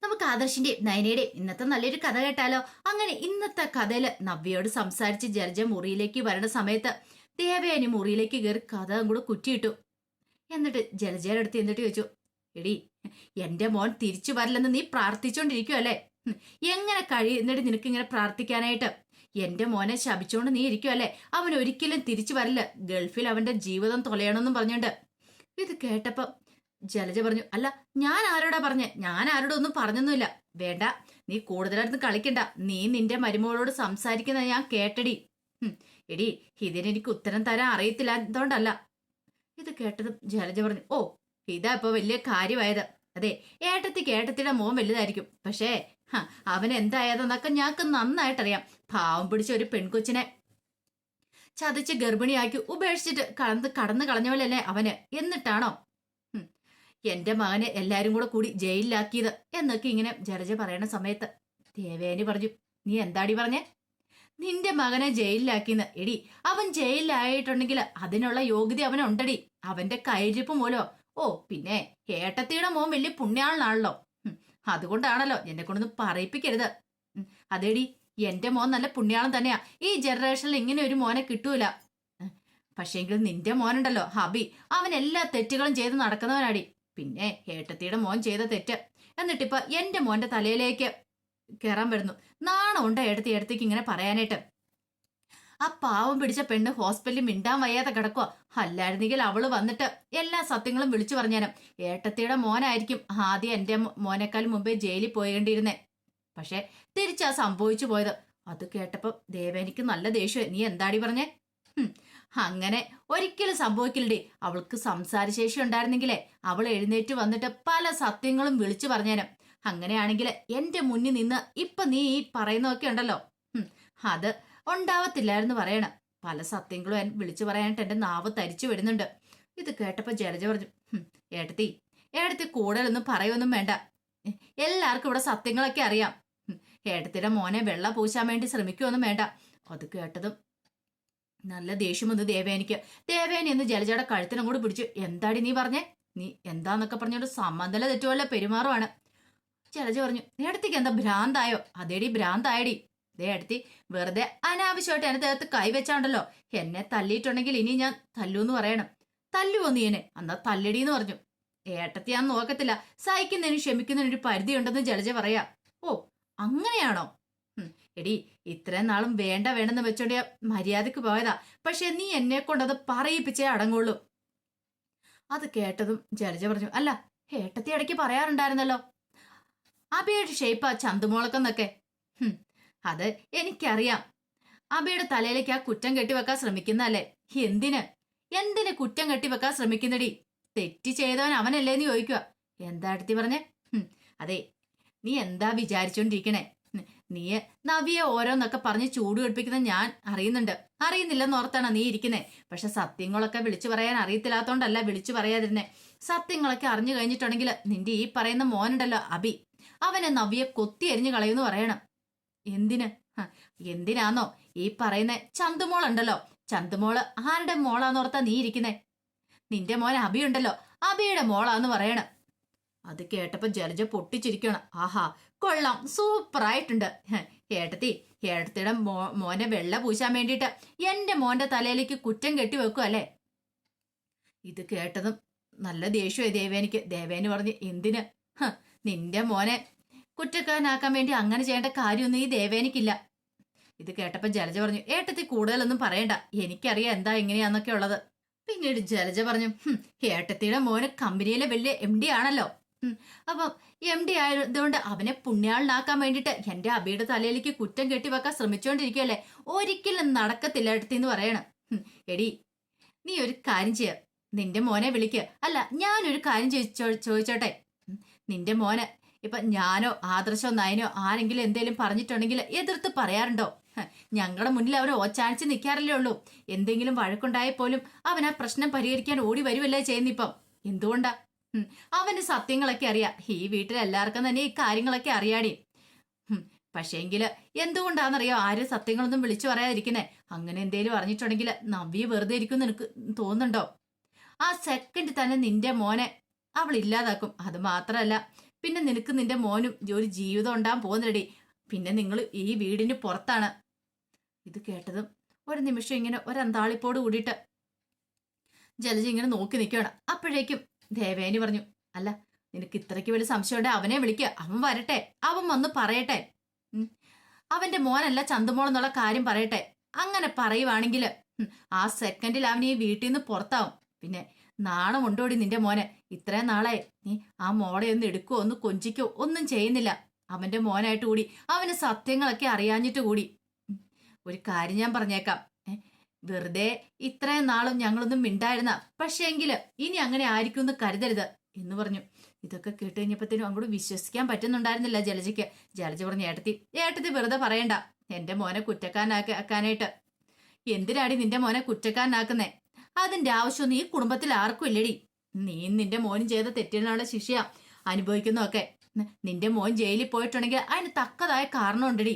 നമുക്ക് ആദർശിന്റെയും നയനയുടെയും ഇന്നത്തെ നല്ലൊരു കഥ കേട്ടാലോ? അങ്ങനെ ഇന്നത്തെ കഥയില് നവ്യയോട് സംസാരിച്ച് ജലജ മുറിയിലേക്ക് വരണ സമയത്ത് ദേവയാനി മുറിയിലേക്ക് കയറി കഥ അങ്ങോട്ട് കുറ്റിയിട്ടു. എന്നിട്ട് ജലജയുടെ അടുത്ത് എന്നിട്ട് ചോദിച്ചു, എടി എന്റെ മോൻ തിരിച്ചു വരില്ലെന്ന് നീ പ്രാർത്ഥിച്ചോണ്ടിരിക്കുവല്ലേ? എങ്ങനെ എന്നിട്ട് നിനക്ക് ഇങ്ങനെ പ്രാർത്ഥിക്കാനായിട്ട്? എന്റെ മോനെ ശപിച്ചോണ്ട് നീ ഇരിക്കുവല്ലേ? അവൻ ഒരിക്കലും തിരിച്ചു വരില്ല, ഗൾഫിൽ അവന്റെ ജീവിതം തൊലയണമെന്നും പറഞ്ഞോണ്ട്. ഇത് കേട്ടപ്പോ ജലജ പറഞ്ഞു, അല്ല ഞാൻ ആരോടാ പറഞ്ഞേ? ഞാൻ ആരോടും ഒന്നും പറഞ്ഞൊന്നുമില്ല. വേണ്ട, നീ കൂടുതലായിട്ട് കളിക്കണ്ട. നീ നിന്റെ മരുമകളോട് സംസാരിക്കുന്നത് ഞാൻ കേട്ടടി. എടി ഇതിനെനിക്ക് ഉത്തരം തരാൻ അറിയത്തില്ല എന്തുകൊണ്ടല്ല. ഇത് കേട്ടതും ജലജ പറഞ്ഞു, ഓ ഇതാ ഇപ്പൊ വലിയ കാര്യമായത്. അതെ, ഏട്ടത്തിക്ക് ഏട്ടത്തിയുടെ മോൻ വലുതായിരിക്കും, പക്ഷേ അവൻ എന്തായതെന്നൊക്കെ ഞങ്ങൾക്ക് നന്നായിട്ടറിയാം. പാവം പിടിച്ച ഒരു പെൺകൊച്ചിനെ ചതച്ച് ഗർഭിണിയാക്കി ഉപേക്ഷിച്ചിട്ട് കടന്നു കളഞ്ഞവലല്ലേ അവന്. എന്നിട്ടാണോ എന്റെ മകനെ എല്ലാരും കൂടി ജയിലിലാക്കിയത് എന്നൊക്കെ ഇങ്ങനെ ജലജ പറയണ സമയത്ത് ദേവേനി പറഞ്ഞു, നീ എന്താടി പറഞ്ഞേ? നിന്റെ മകനെ ജയിലിലാക്കിന്ന്. എടി അവൻ ജയിലിലായിട്ടുണ്ടെങ്കിൽ അതിനുള്ള യോഗ്യത അവനുണ്ടടി. അവന്റെ കയ്യിരിപ്പ് മൂലോ. ഓ പിന്നെ ഏട്ടത്തിയുടെ മോൻ വലിയ പുണ്യാളനാണല്ലോ. അതുകൊണ്ടാണല്ലോ എന്നെ കൊണ്ടൊന്നും പറയിപ്പിക്കരുത്. അതേടി, എന്റെ മോൻ നല്ല പുണ്യാളം തന്നെയാ. ഈ ജനറേഷനിൽ ഇങ്ങനെ ഒരു മോനെ കിട്ടൂല. പക്ഷേങ്കിൽ നിന്റെ മോനുണ്ടല്ലോ ഹബി, അവൻ എല്ലാ തെറ്റുകളും ചെയ്ത് നടക്കുന്നവനാടി. പിന്നെ ഏട്ടത്തിയുടെ മോൻ ചെയ്ത തെറ്റ് എന്നിട്ടിപ്പ എന്റെ മോന്റെ തലയിലേക്ക് കയറാൻ വരുന്നു. നാണം ഉണ്ടോ ഏട്ടത്തിക്ക് ഇങ്ങനെ പറയാനായിട്ട്? ആ പാവം പിടിച്ച പെണ്ണ് ഹോസ്പിറ്റലിൽ മിണ്ടാൻ വയ്യാതെ കിടക്കുക. അല്ലായിരുന്നെങ്കിൽ അവള് വന്നിട്ട് എല്ലാ സത്യങ്ങളും വിളിച്ചു പറഞ്ഞാലും ഏട്ടത്തിയുടെ മോനായിരിക്കും ആദ്യം എന്റെ മോനേക്കാൾ മുമ്പേ ജയിലിൽ പോയേണ്ടിയിരുന്നേ. പക്ഷെ തിരിച്ചാ സംഭവിച്ചു പോയത്. അത് കേട്ടപ്പോ ദേവേനിക്ക് നല്ല ദേഷ്യം. നീ എന്താടി പറഞ്ഞേ? അങ്ങനെ ഒരിക്കലും സംഭവിക്കില്ലടി. അവൾക്ക് സംസാരശേഷി ഉണ്ടായിരുന്നെങ്കിലേ അവൾ എഴുന്നേറ്റ് വന്നിട്ട് പല സത്യങ്ങളും വിളിച്ചു പറഞ്ഞേനും. അങ്ങനെയാണെങ്കിൽ എന്റെ മുന്നിൽ നിന്ന് ഇപ്പൊ നീ ഈ പറയുന്നതൊക്കെ ഉണ്ടല്ലോ, അത് ഉണ്ടാവത്തില്ലായിരുന്നു പറയണം. പല സത്യങ്ങളും വിളിച്ചു പറയാനായിട്ട് എന്റെ നാവ് തരിച്ചു വരുന്നുണ്ട്. ഇത് കേട്ടപ്പോ ജലജ പറഞ്ഞു, ഏടത്തി കൂടുതലൊന്നും പറയൊന്നും വേണ്ട. എല്ലാവർക്കും ഇവിടെ സത്യങ്ങളൊക്കെ അറിയാം. ഏടത്തിയുടെ മോനെ വെള്ള പൂശാൻ വേണ്ടി ശ്രമിക്കുമൊന്നും വേണ്ട. അത് കേട്ടതും നല്ല ദേഷ്യം വന്നു ദേവേനിക്ക്. ദേവേനി എന്ന് ജലജയുടെ കഴുത്തിനും കൂടി പിടിച്ചു. എന്താടി നീ പറഞ്ഞേ? നീ എന്താന്നൊക്കെ പറഞ്ഞോണ്ട് സമ്മതല തെറ്റുവല്ല പെരുമാറുവാണ്. ജലജ പറഞ്ഞു, ഏടത്തിക്ക് എന്താ ഭ്രാന്തായോ? അതേടി ഭ്രാന്തായടി. ഏടത്തി വെറുതെ അനാവശ്യമായിട്ട് എന്നെ ദേഹത്ത് കൈവച്ചാണ്ടല്ലോ. എന്നെ തല്ലിയിട്ടുണ്ടെങ്കിൽ ഇനി ഞാൻ തല്ലൂന്ന് പറയണം. തല്ലുവോ നീ എന്നെ? എന്നാ തല്ലടിന്ന് പറഞ്ഞു. ഏട്ടത്തി ഞാൻ നോക്കത്തില്ല. സഹിക്കുന്നതിനും ക്ഷമിക്കുന്നതിനും ഒരു പരിധി ഉണ്ടെന്ന് ജലജ പറയാ. ഓ അങ്ങനെയാണോ? എടി ഇത്രയും നാളും വേണ്ടെന്ന് വെച്ചോണ്ട് മര്യാദക്ക് പോയതാ. പക്ഷെ നീ എന്നെ കൊണ്ടത് പറയിപ്പിച്ചേ അടങ്ങുള്ളൂ. അത് കേട്ടതും ജലജ പറഞ്ഞു, അല്ല ഏട്ടത്തി ഇടയ്ക്ക് പറയാറുണ്ടായിരുന്നല്ലോ അബിയുടെ ഷേപ്പാ ചന്തുമോളക്കെന്നൊക്കെ. അത് എനിക്കറിയാം. അബിയുടെ തലയിലേക്ക് ആ കുറ്റം കെട്ടിവെക്കാൻ ശ്രമിക്കുന്നല്ലേ? എന്തിന് കുറ്റം കെട്ടിവെക്കാൻ ശ്രമിക്കുന്നടി? തെറ്റ് ചെയ്തവൻ അവനല്ലേന്ന് ചോദിക്കുക. എന്താ അടുത്തി പറഞ്ഞേ? അതെ, നീ എന്താ വിചാരിച്ചോണ്ടിരിക്കണേ? നീ നവിയെ ഓരോന്നൊക്കെ പറഞ്ഞ് ചൂട് പിടിപ്പിക്കുന്നത് ഞാൻ അറിയുന്നില്ലെന്ന് ഓർത്താണ് നീ ഇരിക്കുന്നേ. പക്ഷെ സത്യങ്ങളൊക്കെ വിളിച്ചു പറയാൻ അറിയത്തില്ലാത്തോണ്ടല്ല വിളിച്ചു പറയാതിരുന്നേ. സത്യങ്ങളൊക്കെ അറിഞ്ഞു കഴിഞ്ഞിട്ടുണ്ടെങ്കിൽ നിന്റെ ഈ പറയുന്ന മോനുണ്ടല്ലോ അബി, അവനെ നവിയെ കൊത്തി എരിഞ്ഞു കളയുന്നു പറയണം. എന്തിനാന്നോ ഈ പറയുന്ന ചന്തുമോളുണ്ടല്ലോ, ചന്തുമോള് ആരുടെ മോളാന്നോർത്താ നീ ഇരിക്കുന്നേ? നിന്റെ മോൻ അബിയുണ്ടല്ലോ, അബിയുടെ മോളാന്ന് പറയണം. അത് കേട്ടപ്പോ ജലജ പൊട്ടിച്ചിരിക്കണം. ആഹാ കൊള്ളാം, സൂപ്പറായിട്ടുണ്ട്. ഏട്ടത്തിയുടെ മോനെ വെള്ള പൂശാൻ വേണ്ടിയിട്ട് എന്റെ മോന്റെ തലയിലേക്ക് കുറ്റം കെട്ടി വെക്കും അല്ലേ? ഇത് കേട്ടതും നല്ല ദേഷ്യമായി ദേവേനിക്ക്. ദേവേനി പറഞ്ഞു, എന്തിന്? നിന്റെ മോനെ കുറ്റക്കാരനാക്കാൻ വേണ്ടി അങ്ങനെ ചെയ്യേണ്ട കാര്യമൊന്നും ഈ ദേവേനിക്കില്ല. ഇത് കേട്ടപ്പോ ജലജ പറഞ്ഞു, ഏട്ടത്തി കൂടുതലൊന്നും പറയണ്ട, എനിക്കറിയാം എന്താ എങ്ങനെയാന്നൊക്കെ ഉള്ളത്. പിന്നീട് ജലജ പറഞ്ഞു, ഏട്ടത്തിയുടെ മോന് കമ്പനിയിലെ വലിയ MD ആണല്ലോ. അപ്പം MD ആയതുകൊണ്ട് അവനെ പുണ്യാളനാക്കാൻ വേണ്ടിയിട്ട് എന്റെ അബിയുടെ തലയിലേക്ക് കുറ്റം കെട്ടിവെക്കാൻ ശ്രമിച്ചുകൊണ്ടിരിക്കുകയല്ലേ? ഒരിക്കലും നടക്കത്തില്ല ഏട്ടത്തിന്ന് പറയണം. എടി നീ ഒരു കാര്യം ചെയ്യ, നിന്റെ മോനെ വിളിക്കുക. അല്ല ഞാനൊരു കാര്യം ചോദിച്ചോട്ടെ. നിന്റെ മോന് ഇപ്പൊ ഞാനോ ആദർശോ നയനോ ആരെങ്കിലും എന്തേലും പറഞ്ഞിട്ടുണ്ടെങ്കിൽ എതിർത്ത് പറയാറുണ്ടോ? ഞങ്ങളുടെ മുന്നിൽ അവൻ ഓച്ചാനിച്ച് നിൽക്കാറല്ലേ ഉള്ളൂ. എന്തെങ്കിലും വഴക്കുണ്ടായ പോലും അവൻ ആ പ്രശ്നം പരിഹരിക്കാൻ ഓടി വരുമല്ലേ ചെയ്യുന്നിപ്പം. എന്തുകൊണ്ടാ? അവന് സത്യങ്ങളൊക്കെ അറിയാം. ഈ വീട്ടിൽ എല്ലാവർക്കും തന്നെ ഈ കാര്യങ്ങളൊക്കെ അറിയാടി. പക്ഷേങ്കില് എന്തുകൊണ്ടാണെന്നറിയോ ആരും സത്യങ്ങളൊന്നും വിളിച്ചു പറയാതിരിക്കുന്നേ? അങ്ങനെ എന്തേലും അറിഞ്ഞിട്ടുണ്ടെങ്കിൽ നവ്യ വെറുതെ ഇരിക്കും നിനക്ക് തോന്നുന്നുണ്ടോ? ആ സെക്കൻഡ് തന്നെ നിന്റെ മോനെ അവൾ ഇല്ലാതാക്കും. അത് മാത്രമല്ല പിന്നെ നിനക്ക് നിന്റെ മോനും ഒരു ജീവിതം ഉണ്ടാകാൻ പോകുന്നില്ലടി. പിന്നെ നിങ്ങൾ ഈ വീടിന് പുറത്താണ്. ഇത് കേട്ടതും ഒരു നിമിഷം ഇങ്ങനെ ഒരന്താളിപ്പോട് കൂടിയിട്ട് ജലജ ഇങ്ങനെ നോക്കി നിൽക്കുകയാണ്. അപ്പോഴേക്കും ദേവേനി പറഞ്ഞു, അല്ല നിനക്ക് ഇത്രയ്ക്ക് വലിയ സംശയമുണ്ടെ അവനെ വിളിക്കുക, അവൻ വരട്ടെ, അവൻ വന്ന് പറയട്ടെ. അവന്റെ മോനല്ല ചന്തുമോൾ എന്നുള്ള കാര്യം പറയട്ടെ. അങ്ങനെ പറയുവാണെങ്കിൽ ആ സെക്കൻഡിൽ അവൻ ഈ വീട്ടിൽ നിന്ന് പുറത്താവും. പിന്നെ നാണം ഉണ്ടോടി നിന്റെ മോനെ? ഇത്രയും നാളായി നീ ആ മോളെ ഒന്ന് എടുക്കുവോ ഒന്ന് കൊഞ്ചിക്കോ ഒന്നും ചെയ്യുന്നില്ല. അവന്റെ മോനായിട്ട് കൂടി അവന് സത്യങ്ങളൊക്കെ അറിയാഞ്ഞിട്ട് കൂടി. ഒരു കാര്യം ഞാൻ പറഞ്ഞേക്കാം, വെറുതെ ഇത്രയും നാളും ഞങ്ങളൊന്നും മിണ്ടായിരുന്ന, പക്ഷേങ്കില് ഇനി അങ്ങനെ ആയിരിക്കും എന്ന് കരുതരുത് എന്ന് പറഞ്ഞു. ഇതൊക്കെ കേട്ട് കഴിഞ്ഞപ്പോഴത്തേനും അങ്ങോട്ട് വിശ്വസിക്കാൻ പറ്റുന്നുണ്ടായിരുന്നില്ല ജലജയ്ക്ക്. ജലജ പറഞ്ഞു, ഏട്ടത്തി വെറുതെ പറയണ്ട എന്റെ മോനെ കുറ്റക്കാരനാക്കാനായിട്ട്. എന്തിനാടി നിന്റെ മോനെ കുറ്റക്കാരനാക്കുന്നേ? അതിന്റെ ആവശ്യമൊന്നും ഈ കുടുംബത്തിൽ ആർക്കും ഇല്ലടി. നീ നിന്റെ മോനും ചെയ്ത തെറ്റിനുള്ള ശിക്ഷ അനുഭവിക്കുന്നതൊക്കെ. നിന്റെ മോൻ ജയിലിൽ പോയിട്ടുണ്ടെങ്കിൽ അതിന് തക്കതായ കാരണമുണ്ടടി.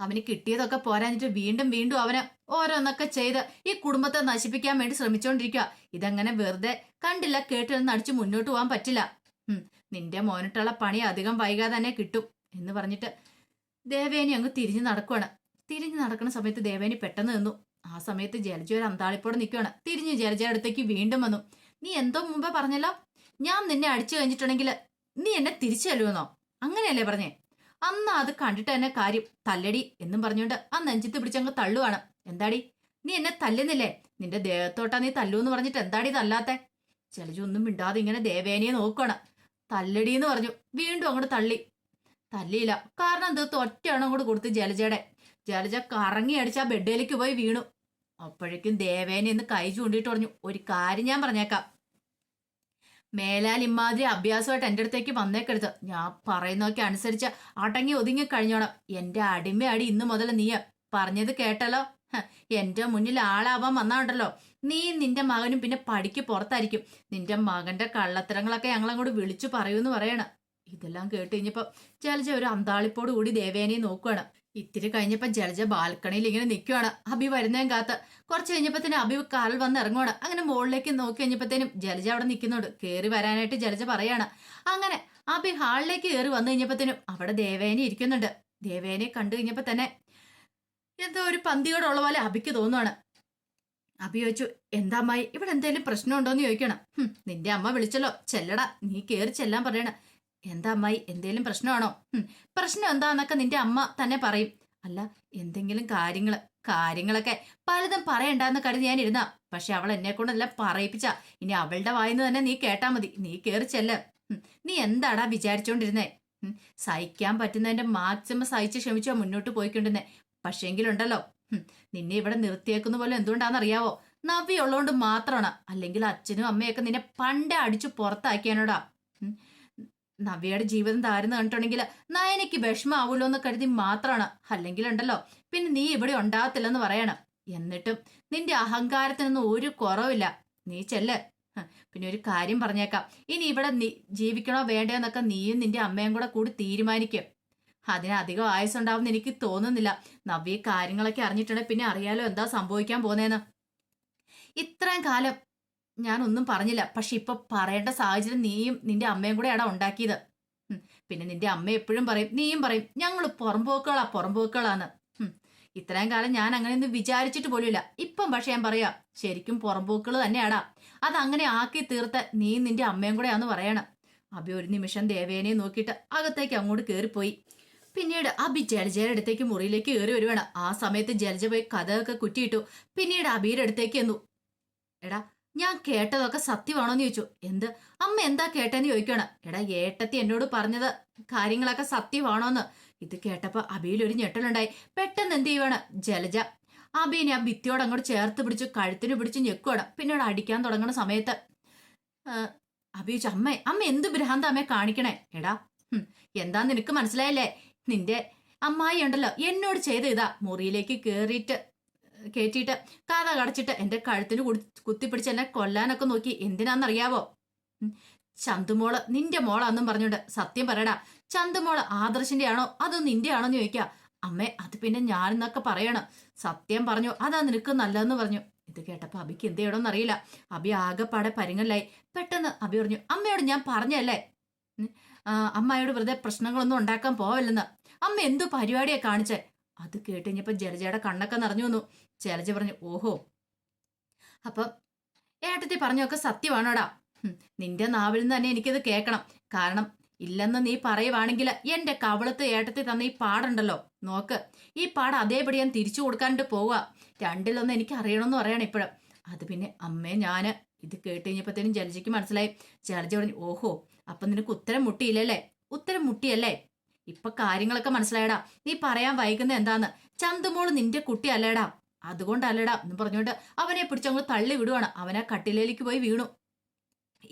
അവന് കിട്ടിയതൊക്കെ പോരാഞ്ഞിട്ട് വീണ്ടും വീണ്ടും അവന് ഓരോന്നൊക്കെ ചെയ്ത് ഈ കുടുംബത്തെ നശിപ്പിക്കാൻ വേണ്ടി ശ്രമിച്ചോണ്ടിരിക്കുക. ഇതങ്ങനെ വെറുതെ കണ്ടില്ല കേട്ടില്ലെന്ന് അടിച്ച് മുന്നോട്ട് പോകാൻ പറ്റില്ല. നിന്റെ മോനിട്ടുള്ള പണി അധികം വൈകാതെ തന്നെ കിട്ടും എന്ന് പറഞ്ഞിട്ട് ദേവേനി അങ്ങ് തിരിഞ്ഞു നടക്കുവാണ്. തിരിഞ്ഞു നടക്കുന്ന സമയത്ത് ദേവേനി പെട്ടെന്ന് നിന്നു. ആ സമയത്ത് ജലജ ഒരു അന്താളിപ്പോടെ നിൽക്കുവാണ്. തിരിഞ്ഞ് ജലജയുടെ അടുത്തേക്ക് വീണ്ടും വന്നു. നീ എന്തോ മുമ്പേ പറഞ്ഞല്ലോ, ഞാൻ നിന്നെ അടിച്ചു കഴിഞ്ഞിട്ടുണ്ടെങ്കിൽ നീ എന്നെ തിരിച്ചു തല്ലുമെന്നോ? അങ്ങനെയല്ലേ പറഞ്ഞേ? അന്ന് അത് കണ്ടിട്ട് തന്നെ കാര്യം തല്ലടി എന്നും പറഞ്ഞുകൊണ്ട് ആ നെഞ്ചത്ത് പിടിച്ചങ്ങ് തള്ളുവാണ്. എന്താടി നീ എന്നെ തല്ലുന്നില്ലേ? നിന്റെ ദേഹത്തോട്ടാ നീ തല്ലൂന്ന് പറഞ്ഞിട്ട് എന്താടി തല്ലാത്തെ? ജലജ ഒന്നും മിണ്ടാതെ ഇങ്ങനെ ദേവേനിയെ നോക്കുകയാണ്. തല്ലടി എന്ന് പറഞ്ഞു. വീണ്ടും അങ്ങോട്ട് തള്ളി. തല്ലിയില്ല. കാരണം എന്തോ ഒറ്റയാണ് അങ്ങോട്ട് കൊടുത്ത് ജലജ കറങ്ങി അടിച്ച് ആ ബെഡിലേക്ക് പോയി വീണു. അപ്പോഴേക്കും ദേവേനി എന്ന് കൈ ചൂണ്ടിയിട്ട് പറഞ്ഞു, ഒരു കാര്യം ഞാൻ പറഞ്ഞേക്കാം, മേലാൽ ഇമാതിരി അഭ്യാസമായിട്ട് എൻ്റെ അടുത്തേക്ക് വന്നേക്കരുത്. ഞാൻ പറയുന്നതൊക്കെ അനുസരിച്ച് അടങ്ങി ഒതുങ്ങി കഴിഞ്ഞോണം. എന്റെ അടിമയടി ഇന്നു മുതൽ നീ പറഞ്ഞത് കേട്ടല്ലോ. എന്റെ മുന്നിൽ ആളാവാൻ വന്നാണ്ടല്ലോ, നീ നിന്റെ മകനും പിന്നെ പടിക്ക് പുറത്തായിരിക്കും. നിന്റെ മകന്റെ കള്ളത്തരങ്ങളൊക്കെ ഞങ്ങളങ്ങോട്ട് വിളിച്ചു പറയൂന്ന് പറയണം. ഇതെല്ലാം കേട്ട് കഴിഞ്ഞപ്പോ ജലജ ഒരു അന്താളിപ്പോട് കൂടി ദേവേനെ നോക്കുകയാണ്. ഇത്തിരി കഴിഞ്ഞപ്പോ ജലജ ബാൽക്കണിയിൽ ഇങ്ങനെ നിൽക്കുവാണ്, അഭി വരുന്നേം കാത്ത്. കുറച്ച് കഴിഞ്ഞപ്പത്തേനും അഭി കാറിൽ വന്ന് ഇറങ്ങുവാണ്. അങ്ങനെ മുകളിലേക്ക് നോക്കി കഴിഞ്ഞപ്പത്തേനും ജലജ അവിടെ നിൽക്കുന്നുണ്ട്. കയറി വരാനായിട്ട് ജലജ പറയാണ്. അങ്ങനെ അഭി ഹാളിലേക്ക് കയറി വന്നു കഴിഞ്ഞപ്പത്തേനും അവിടെ ദേവേനെ ഇരിക്കുന്നുണ്ട്. ദേവേനെ കണ്ടു കഴിഞ്ഞപ്പോ തന്നെ എന്തോ ഒരു പന്തിയോടുള്ള പോലെ അഭിക്ക് തോന്നുവാണ്. അഭി ചോദിച്ചു, എന്താ അമ്മായി ഇവിടെ എന്തെങ്കിലും പ്രശ്നമുണ്ടോന്ന് ചോദിക്കണം. നിന്റെ അമ്മ വിളിച്ചല്ലോ, ചെല്ലടാ, നീ കയറി ചെല്ലാൻ പറയണ. എന്താ അമ്മായി എന്തെങ്കിലും പ്രശ്നമാണോ? പ്രശ്നം എന്താന്നൊക്കെ നിന്റെ അമ്മ തന്നെ പറയും. അല്ല എന്തെങ്കിലും കാര്യങ്ങളൊക്കെ പലതും പറയണ്ടെന്ന് കരുതി ഞാൻ ഇരുന്ന, പക്ഷെ അവൾ എന്നെ കൊണ്ടെല്ലാം പറയിപ്പിച്ച. ഇനി അവളുടെ വായിന്ന് തന്നെ നീ കേട്ടാ മതി. നീ കയറി ചെല്ല. നീ എന്താടാ വിചാരിച്ചോണ്ടിരുന്നേ? സഹിക്കാൻ പറ്റുന്നതിന്റെ മാക്സിമം സഹിച്ച് ക്ഷമിച്ചോ മുന്നോട്ട് പോയിക്കൊണ്ടിരുന്നേ. പക്ഷേങ്കിലുണ്ടല്ലോ, നിന്നെ ഇവിടെ നിർത്തിയേക്കുന്ന പോലെ എന്തുകൊണ്ടാണെന്നറിയാവോ? നവ്യ ഉള്ളതുകൊണ്ട് മാത്രമാണ്. അല്ലെങ്കിൽ അച്ഛനും അമ്മയൊക്കെ നിന്നെ പണ്ടേ അടിച്ചു പുറത്താക്കിയാനോടാ. നവ്യയുടെ ജീവിതം താരുന്ന് കണ്ടിട്ടുണ്ടെങ്കിൽ നയനയ്ക്ക് വിഷമാവൂല്ലോ എന്ന് കരുതി മാത്രമാണ്. അല്ലെങ്കിൽ ഉണ്ടല്ലോ പിന്നെ നീ ഇവിടെ ഉണ്ടാകത്തില്ലെന്ന് പറയണം. എന്നിട്ടും നിന്റെ അഹങ്കാരത്തിനൊന്നും ഒരു കുറവില്ല. നീ ചെല്ല്. പിന്നെ ഒരു കാര്യം പറഞ്ഞേക്കാം, ഇനി ഇവിടെ നീ ജീവിക്കണോ വേണ്ടയോ എന്നൊക്കെ നീയും നിന്റെ അമ്മയും കൂടി തീരുമാനിക്കും. അതിനധികം ആയുസുണ്ടാവും എനിക്ക് തോന്നുന്നില്ല. നവ്യ കാര്യങ്ങളൊക്കെ അറിഞ്ഞിട്ടുണ്ടെങ്കിൽ പിന്നെ അറിയാലോ എന്താ സംഭവിക്കാൻ പോന്നേന്ന്. ഇത്രയും കാലം ഞാനൊന്നും പറഞ്ഞില്ല, പക്ഷെ ഇപ്പൊ പറയേണ്ട സാഹചര്യം നീയും നിന്റെ അമ്മയും കൂടെയാടാ ഉണ്ടാക്കിയത്. പിന്നെ നിന്റെ അമ്മ എപ്പോഴും പറയും, നീയും പറയും, ഞങ്ങൾ പുറമ്പോക്കുകളാന്ന്. ഇത്രയും കാലം ഞാൻ അങ്ങനെയൊന്നും വിചാരിച്ചിട്ട് പോലുമില്ല. ഇപ്പം പക്ഷെ ഞാൻ പറയാ, ശരിക്കും പുറമ്പോക്കുകൾ തന്നെയാടാ. അതങ്ങനെ ആക്കി തീർത്ത നീ നിന്റെ അമ്മയും കൂടെയാന്ന് പറയണം. അഭി ഒരു നിമിഷം ദേവേനെ നോക്കിയിട്ട് അകത്തേക്ക് അങ്ങോട്ട് കയറിപ്പോയി. പിന്നീട് അഭി ജലജയുടെ അടുത്തേക്ക് മുറിയിലേക്ക് കയറി വരുവാണ്. ആ സമയത്ത് ജലജ പോയി കഥയൊക്കെ കുറ്റിയിട്ടു. പിന്നീട് അഭിയുടെ അടുത്തേക്ക് എന്നു. എടാ ഞാൻ കേട്ടതൊക്കെ സത്യമാണോന്ന് ചോദിച്ചു. എന്ത് അമ്മ എന്താ കേട്ടെന്ന് ചോദിക്കണം. എടാ ഏട്ടത്തി എന്നോട് പറഞ്ഞത് കാര്യങ്ങളൊക്കെ സത്യമാണോന്ന്. ഇത് കേട്ടപ്പോ അബിയിൽ ഒരു ഞെട്ടലുണ്ടായി. പെട്ടെന്ന് എന്ത് ചെയ്യുവാണ് ജലജ അബീനെ ആ ഭിത്തിയോട് അങ്ങോട്ട് ചേർത്ത് പിടിച്ചു കഴുത്തിന് പിടിച്ച് ഞെക്കുവാണ്. പിന്നീട് അടിക്കാൻ തുടങ്ങുന്ന സമയത്ത് അബി ചോദിച്ചു, അമ്മ എന്ത് ഭ്രാന്ത അമ്മയെ കാണിക്കണേ? എടാ എന്താ നിനക്ക് മനസ്സിലായില്ലേ? നിന്റെ അമ്മായി ഉണ്ടല്ലോ എന്നോട് ചെയ്ത ഇതാ, മുറിയിലേക്ക് കേറ്റിയിട്ട് കഥ കടച്ചിട്ട് എന്റെ കഴുത്തിന് കുത്തിപ്പിടിച്ച് എന്നെ കൊല്ലാനൊക്കെ നോക്കി. എന്തിനാന്നറിയാവോ? ചന്തുമോള് നിന്റെ മോളാന്നും പറഞ്ഞോണ്ട്. സത്യം പറയടാ, ചന്തുമോള് ആദർശിന്റെ ആണോ അതോ നിന്റെ ആണോന്ന് ചോദിക്കാ. അമ്മേ അത് പിന്നെ ഞാനെന്നൊക്കെ പറയണം. സത്യം പറഞ്ഞു, അതാ നിനക്ക് നല്ലതെന്ന് പറഞ്ഞു. ഇത് കേട്ടപ്പോ അബിക്ക് എന്ത് ചെയ്യണമെന്ന് അറിയില്ല. അബി ആകെപ്പാടെ പരിങ്ങലായി. പെട്ടെന്ന് അബി പറഞ്ഞു, അമ്മയോട് ഞാൻ പറഞ്ഞല്ലേ അമ്മായിയോട് വെറുതെ പ്രശ്നങ്ങളൊന്നും ഉണ്ടാക്കാൻ പോവല്ലെന്ന്. അമ്മ എന്തു പരിപാടിയാ കാണിച്ചേ? അത് കേട്ടുകഴിഞ്ഞപ്പോ ജലജയുടെ കണ്ണൊക്കെ നിറഞ്ഞു വന്നു. ജലജ പറഞ്ഞു, ഓഹോ, അപ്പം ഏട്ടത്തി പറഞ്ഞൊക്കെ സത്യമാണോടാ? നിന്റെ നാവിൽ നിന്ന് തന്നെ എനിക്കിത് കേൾക്കണം. കാരണം ഇല്ലെന്ന് നീ പറയുവാണെങ്കിൽ എന്റെ കവളത്ത് ഏട്ടത്തി തന്ന ഈ പാടുണ്ടല്ലോ, നോക്ക്, ഈ പാട് അതേപടി ഞാൻ തിരിച്ചു കൊടുക്കാനിട്ട് പോവുക. രണ്ടിലൊന്ന് എനിക്ക് അറിയണമെന്ന് പറയണം ഇപ്പോഴും. അത് പിന്നെ അമ്മേ ഞാന്. ഇത് കേട്ട് കഴിഞ്ഞപ്പോഴത്തേനും ജലജയ്ക്ക് മനസ്സിലായി. ജലജ പറഞ്ഞു, ഓഹോ, അപ്പൊ നിനക്ക് ഉത്തരം മുട്ടിയില്ലല്ലേ? ഉത്തരം മുട്ടിയല്ലേ? ഇപ്പൊ കാര്യങ്ങളൊക്കെ മനസ്സിലായടാ. നീ പറയാൻ വൈകുന്ന എന്താന്ന്. ചന്തുമോള് നിന്റെ കുട്ടി അല്ലേടാ, അതുകൊണ്ടല്ലടാ എന്ന് പറഞ്ഞുകൊണ്ട് അവനെ പിടിച്ചങ്ങ് തള്ളി വിടുവാണ്. അവനാ കട്ടിലേക്ക് പോയി വീണു.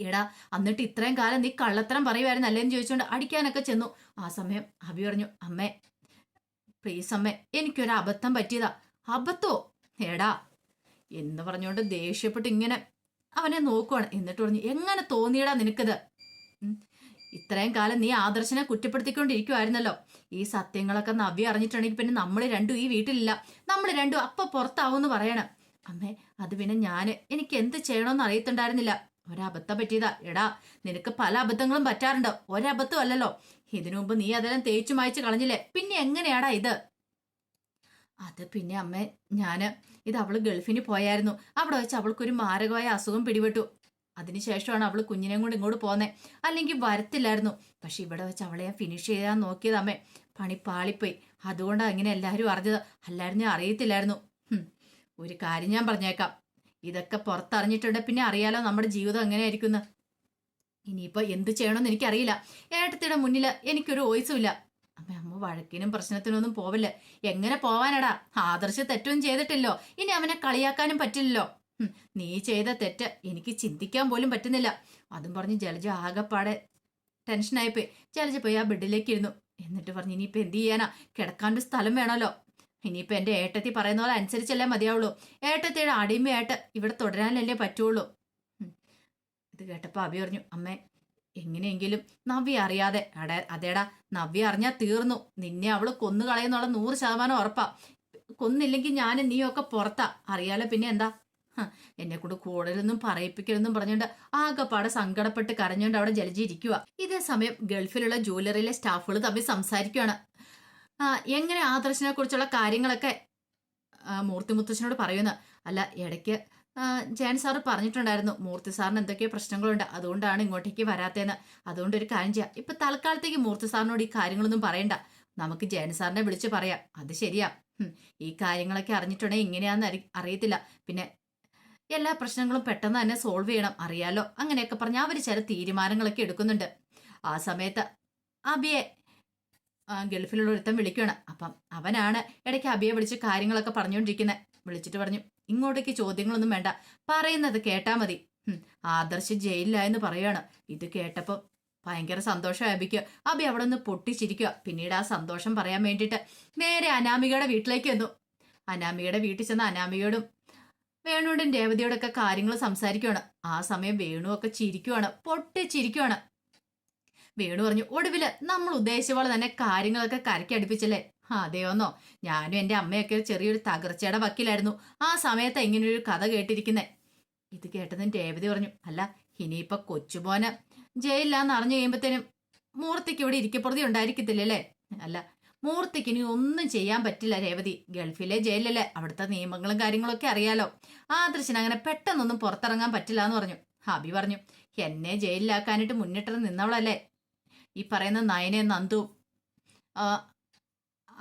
എടാ, എന്നിട്ട് ഇത്രയും കാലം നീ കള്ളത്തരം പറയുമായിരുന്നു അല്ലേന്ന് ചോദിച്ചുകൊണ്ട് അടിക്കാനൊക്കെ ചെന്നു. ആ സമയം അഭി പറഞ്ഞു, അമ്മേ പ്ലീസ് അമ്മേ, എനിക്കൊരു അബദ്ധം പറ്റിയതാ. അബദ്ധോ? എടാ എന്ന് പറഞ്ഞുകൊണ്ട് ദേഷ്യപ്പെട്ട് ഇങ്ങനെ അവനെ നോക്കുവാണ്. എന്നിട്ട് പറഞ്ഞു, എങ്ങനെ തോന്നിയടാ നിനക്കിത്? ഇത്രയും കാലം നീ ആദർശനെ കുറ്റപ്പെടുത്തിക്കൊണ്ടിരിക്കുവായിരുന്നല്ലോ. ഈ സത്യങ്ങളൊക്കെ നവ്യ അറിഞ്ഞിട്ടുണ്ടെങ്കിൽ പിന്നെ നമ്മൾ രണ്ടും ഈ വീട്ടിലില്ല, നമ്മൾ രണ്ടും അപ്പൊ പുറത്താവൂന്ന് പറയണം. അമ്മേ അത് പിന്നെ എനിക്ക് എന്ത് ചെയ്യണമെന്ന് അറിയത്തുണ്ടായിരുന്നില്ല. ഒരബദ്ധം പറ്റിയതാ. എടാ, നിനക്ക് പല അബദ്ധങ്ങളും പറ്റാറുണ്ടോ, ഒരബദ്ധം അല്ലല്ലോ. ഇതിനു മുമ്പ് നീ അതെല്ലാം തേച്ചു മായ്ച്ചു കളഞ്ഞില്ലേ, പിന്നെ എങ്ങനെയാടാ ഇത്? അത് പിന്നെ അമ്മേ, ഇത് അവള് ഗൾഫിന് പോയായിരുന്നു. അവിടെ വെച്ച് അവൾക്കൊരു മാരകമായ അസുഖം പിടിപെട്ടു. അതിനുശേഷമാണ് അവള് കുഞ്ഞിനെയും കൊണ്ട് ഇങ്ങോട്ട് പോന്നെ. അല്ലെങ്കിൽ വരത്തില്ലായിരുന്നു. പക്ഷെ ഇവിടെ വെച്ച് അവളെ ഞാൻ ഫിനിഷ് ചെയ്യാൻ നോക്കിയത് അമ്മേ, പണി പാളിപ്പോയി. അതുകൊണ്ടാണ് ഇങ്ങനെ എല്ലാവരും അറിഞ്ഞത്. അല്ലായിരുന്നു ഞാൻ അറിയത്തില്ലായിരുന്നു. ഒരു കാര്യം ഞാൻ പറഞ്ഞേക്കാം, ഇതൊക്കെ പുറത്തറിഞ്ഞിട്ടുണ്ട് പിന്നെ അറിയാലോ നമ്മുടെ ജീവിതം എങ്ങനെയായിരിക്കുന്നു. ഇനിയിപ്പോ എന്ത് ചെയ്യണമെന്ന് എനിക്കറിയില്ല. ഏട്ടത്തിയുടെ മുന്നിൽ എനിക്കൊരു വോയിസും ഇല്ല. അമ്മ വഴക്കിനും പ്രശ്നത്തിനൊന്നും പോവല്ലേ. എങ്ങനെ പോവാനടാ? ആദർശ് തെറ്റൊന്നും ചെയ്തിട്ടില്ലോ. ഇനി അവനെ കളിയാക്കാനും പറ്റില്ലല്ലോ. നീ ചെയ്ത തെറ്റ് എനിക്ക് ചിന്തിക്കാൻ പോലും പറ്റുന്നില്ല. അതും പറഞ്ഞ് ജലജ ആകെപ്പാടെ ടെൻഷനായിപ്പോയി. ജലജ പോയി ആ ബെഡിലേക്ക് ഇരുന്നു. എന്നിട്ട് പറഞ്ഞു, ഇനിയിപ്പോ എന്ത് ചെയ്യാനാ? കിടക്കാനൊരു സ്ഥലം വേണമല്ലോ. ഇനിയിപ്പോ എന്റെ ഏട്ടത്തി പറയുന്ന പോലെ അനുസരിച്ചല്ലേ മതിയാവുള്ളൂ. ഏട്ടത്തിയുടെ അടിമയായിട്ട് ഇവിടെ തുടരാനല്ലേ പറ്റുള്ളൂ. ഇത് കേട്ടപ്പോ അഭി പറഞ്ഞു, അമ്മേ എങ്ങനെയെങ്കിലും നവ്യ അറിയാതെ. അതേടാ, നവ്യ അറിഞ്ഞാ തീർന്നു. നിന്നെ അവള് കൊന്നു കളയുന്നുള്ള 100% ഉറപ്പാ. കൊന്നില്ലെങ്കിൽ ഞാനും നീയൊക്കെ പുറത്താ. അറിയാലോ പിന്നെ എന്താ. എന്നെ കൂടെ കൂടുതലൊന്നും പറയിപ്പിക്കരുതെന്നും പറഞ്ഞുകൊണ്ട് ആകെപ്പാടെ സങ്കടപ്പെട്ട് കരഞ്ഞുകൊണ്ട് അവിടെ ജലജി ഇരിക്കുക. ഇതേ സമയം ഗൾഫിലുള്ള ജ്വല്ലറിയിലെ സ്റ്റാഫുകൾ തമ്മിൽ സംസാരിക്കുകയാണ്. എങ്ങനെ ആദർശനെ കുറിച്ചുള്ള കാര്യങ്ങളൊക്കെ മൂർത്തി മുത്തച്ഛനോട് പറയുന്നു. അല്ല, ഇടയ്ക്ക് ജയൻ സാറ് പറഞ്ഞിട്ടുണ്ടായിരുന്നു മൂർത്തി സാറിന് എന്തൊക്കെയോ പ്രശ്നങ്ങളുണ്ട്, അതുകൊണ്ടാണ് ഇങ്ങോട്ടേക്ക് വരാത്തേന്ന്. അതുകൊണ്ട് ഒരു കാര്യം ചെയ്യാം, ഇപ്പൊ തൽക്കാലത്തേക്ക് മൂർത്തി സാറിനോട് ഈ കാര്യങ്ങളൊന്നും പറയണ്ട. നമുക്ക് ജയൻ സാറിനെ വിളിച്ച് പറയാം. അത് ശരിയാ. ഈ കാര്യങ്ങളൊക്കെ അറിഞ്ഞിട്ടുണ്ടെങ്കിൽ ഇങ്ങനെയാന്ന് അറിയത്തില്ല. പിന്നെ എല്ലാ പ്രശ്നങ്ങളും പെട്ടെന്ന് തന്നെ സോൾവ് ചെയ്യണം, അറിയാലോ. അങ്ങനെയൊക്കെ പറഞ്ഞ് അവർ ചില തീരുമാനങ്ങളൊക്കെ എടുക്കുന്നുണ്ട്. ആ സമയത്ത് അബിയെ ഗൾഫിലുള്ള ഒരുത്തൻ വിളിക്കുകയാണ്. അപ്പം അവനാണ് ഇടയ്ക്ക് അബിയെ വിളിച്ച് കാര്യങ്ങളൊക്കെ പറഞ്ഞുകൊണ്ടിരിക്കുന്നത്. വിളിച്ചിട്ട് പറഞ്ഞു, ഇങ്ങോട്ടേക്ക് ചോദ്യങ്ങളൊന്നും വേണ്ട, പറയുന്നത് കേട്ടാ മതി. ആദർശ് ജയിലിലായെന്ന് പറയുകയാണ്. ഇത് കേട്ടപ്പോ ഭയങ്കര സന്തോഷം അബിക്ക്. അബി അവിടെ നിന്ന് പൊട്ടിച്ചിരിക്കുക. പിന്നീട് ആ സന്തോഷം പറയാൻ വേണ്ടിയിട്ട് നേരെ അനാമികയുടെ വീട്ടിലേക്ക് വന്നു. അനാമികയുടെ വീട്ടിൽ ചെന്ന് അനാമികയോടും വേണുവിന്റെ രേവതിയോടൊക്കെ കാര്യങ്ങൾ സംസാരിക്കുകയാണ്. ആ സമയം വേണു ഒക്കെ ചിരിക്കുവാണ്, പൊട്ടിച്ചിരിക്കുവാണ്. വേണു പറഞ്ഞു, ഒടുവില് നമ്മൾ ഉദ്ദേശിച്ച പോലെ തന്നെ കാര്യങ്ങളൊക്കെ കരക്കടുപ്പിച്ചല്ലേ? അതെയോന്നോ? ഞാനും എന്റെ അമ്മയൊക്കെ ചെറിയൊരു തകർച്ചയുടെ വക്കിലായിരുന്നു. ആ സമയത്ത് ഇങ്ങനൊരു കഥ കേട്ടിരിക്കുന്നേ. ഇത് കേട്ടതും രേവതി പറഞ്ഞു, അല്ല ഇനിയിപ്പൊ കൊച്ചുമോന് ജയിലിലാന്ന് അറിഞ്ഞു കഴിയുമ്പത്തേനും മൂർത്തിക്ക് ഇവിടെ ഇരിക്കപ്പുറതി ഉണ്ടായിരിക്കത്തില്ലല്ലേ? അല്ല, മൂർത്തിക്ക് ഇനി ഒന്നും ചെയ്യാൻ പറ്റില്ല രേവതി. ഗൾഫിലെ ജയിലല്ലേ, അവിടുത്തെ നിയമങ്ങളും കാര്യങ്ങളൊക്കെ അറിയാലോ. ആദർശന് അങ്ങനെ പെട്ടെന്നൊന്നും പുറത്തിറങ്ങാൻ പറ്റില്ല എന്ന് പറഞ്ഞു. ഹബി പറഞ്ഞു, എന്നെ ജയിലിലാക്കാനായിട്ട് മുന്നിട്ട് നിന്നവളല്ലേ ഈ പറയുന്ന നയനെ നന്ദു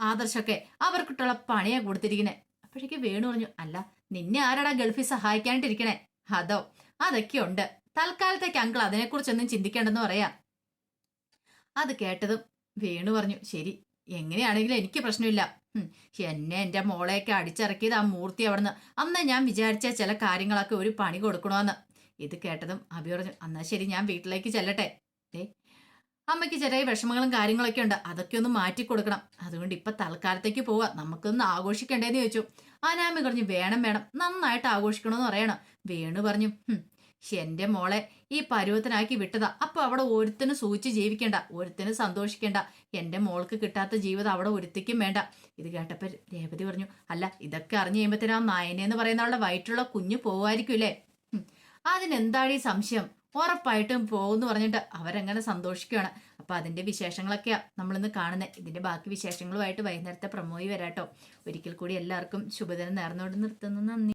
ആദർശൊക്കെ. അവർക്കിട്ടുള്ള പണിയാ കൊടുത്തിരിക്കണേ. അപ്പോഴേക്ക് വേണു പറഞ്ഞു, അല്ല നിന്നെ ആരാടാ ഗൾഫിൽ സഹായിക്കാനായിട്ടിരിക്കണേ? അതൊക്കെ ഉണ്ട്. തൽക്കാലത്തേക്ക് അങ്കിൾ അതിനെക്കുറിച്ചൊന്നും ചിന്തിക്കേണ്ടെന്ന് പറയാ. അത് കേട്ടതും വേണു പറഞ്ഞു, ശരി, എങ്ങനെയാണെങ്കിലും എനിക്ക് പ്രശ്നമില്ല. എന്നെ എന്റെ മോളെയൊക്കെ അടിച്ചിറക്കിയത് ആ മൂർത്തി അവിടുന്ന്. അന്ന് ഞാൻ വിചാരിച്ച ചില കാര്യങ്ങളൊക്കെ ഒരു പണി കൊടുക്കണമെന്ന്. ഇത് കേട്ടതും അഭി പറഞ്ഞു, എന്നാ ശരി, ഞാൻ വീട്ടിലേക്ക് ചെല്ലട്ടെ. അമ്മയ്ക്ക് ചെറിയ വിഷമങ്ങളും കാര്യങ്ങളൊക്കെ ഉണ്ട്, അതൊക്കെ ഒന്ന് മാറ്റി കൊടുക്കണം. അതുകൊണ്ട് ഇപ്പൊ തൽക്കാലത്തേക്ക് പോവാ, നമുക്കൊന്ന് ആഘോഷിക്കണ്ടേന്ന് ചോദിച്ചു. അനാമി പറഞ്ഞു, വേണം വേണം, നന്നായിട്ട് ആഘോഷിക്കണമെന്ന് പറയണം. വേണു പറഞ്ഞു, എന്റെ മോളെ ഈ പരുവത്തിനാക്കി വിട്ടതാ. അപ്പൊ അവിടെ ഒരുത്തിന് സൂചിച്ച് ജീവിക്കണ്ട, ഒരുത്തിന് സന്തോഷിക്കണ്ട. എന്റെ മോൾക്ക് കിട്ടാത്ത ജീവിതം അവിടെ ഒരുത്തിക്കും വേണ്ട. ഇത് കേട്ടപ്പോ രേവതി പറഞ്ഞു, അല്ല ഇതൊക്കെ അറിഞ്ഞു കഴിയുമ്പത്തേനും ആ നയനെന്ന് പറയുന്ന അവളുടെ വയറ്റുള്ള കുഞ്ഞു പോവായിരിക്കൂലേ? അതിനെന്താഴീ സംശയം? ഉറപ്പായിട്ടും പോകുമെന്ന് പറഞ്ഞിട്ട് അവരങ്ങനെ സന്തോഷിക്കുകയാണ്. അപ്പൊ അതിന്റെ വിശേഷങ്ങളൊക്കെയാ നമ്മളിന്ന് കാണുന്നത്. ഇതിന്റെ ബാക്കി വിശേഷങ്ങളുമായിട്ട് വൈകുന്നേരത്തെ പ്രമോയി വരാട്ടോ. ഒരിക്കൽ കൂടി എല്ലാവർക്കും ശുഭദിനം നേർന്നുകൊണ്ട് നിർത്തുന്നു. നന്ദി.